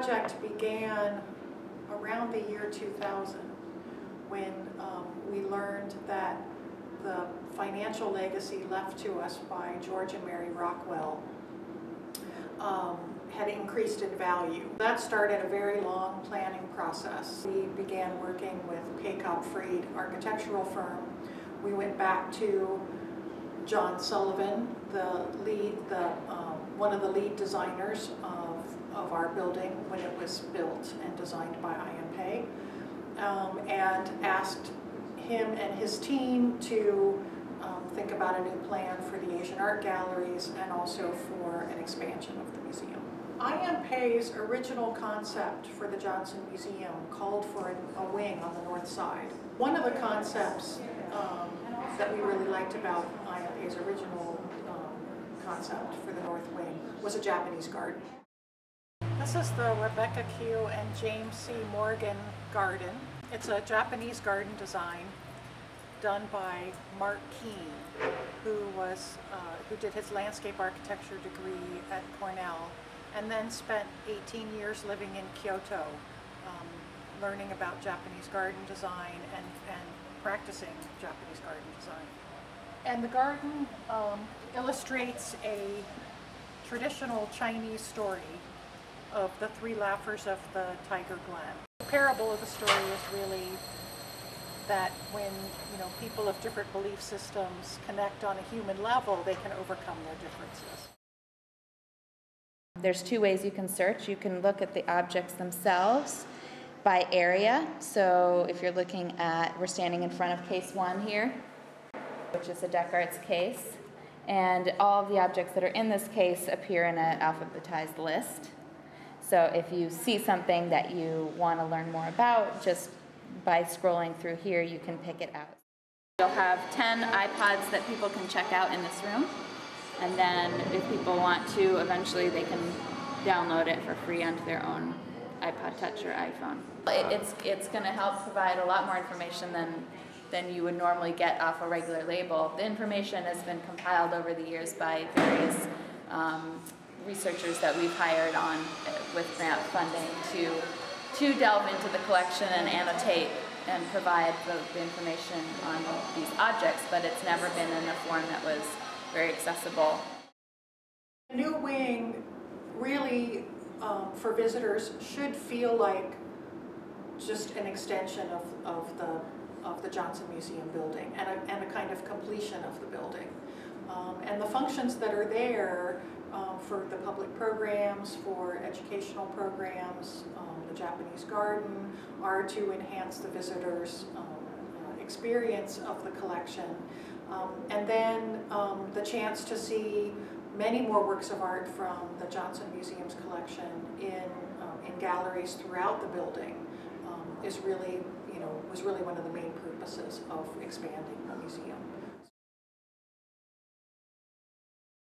project began around the year 2000 when we learned that the financial legacy left to us by George and Mary Rockwell had increased in value. That started a very long planning process. We began working with Paycop-Freed architectural firm. We went back to John Sullivan, one of the lead designers of our building when it was built and designed by IMPay, and asked him and his team to think about a new plan for the Asian art galleries and also for an expansion of the museum. IMPay's original concept for the Johnson Museum called for a wing on the north side. One of the concepts that we really liked about IMPay's original concept for the north wing was a Japanese garden. This is the Rebecca Q. and James C. Morgan garden. It's a Japanese garden design done by Mark Keene, who did his landscape architecture degree at Cornell and then spent 18 years living in Kyoto, learning about Japanese garden design and practicing Japanese garden design. And the garden illustrates a traditional Chinese story of the three laughers of the Tiger Glen. The parable of the story is really that when people of different belief systems connect on a human level, they can overcome their differences. There's two ways you can search. You can look at the objects themselves by area. So if you're looking at, we're standing in front of case 1 here, which is a Deck Arts case, and all of the objects that are in this case appear in an alphabetized list. So if you see something that you want to learn more about, just by scrolling through here, you can pick it out. You'll have 10 iPods that people can check out in this room, and then if people want to, eventually they can download it for free onto their own iPod Touch or iPhone. It's going to help provide a lot more information than you would normally get off a regular label. The information has been compiled over the years by various researchers that we've hired on with grant funding to delve into the collection and annotate and provide the information on these objects, but it's never been in a form that was very accessible. The new wing really, for visitors, should feel like just an extension of the Johnson Museum building and a kind of completion of the building. And the functions that are there for the public programs, for educational programs, the Japanese garden, are to enhance the visitors' experience of the collection. And then the chance to see many more works of art from the Johnson Museum's collection in galleries throughout the building was really one of the main purposes of expanding the museum.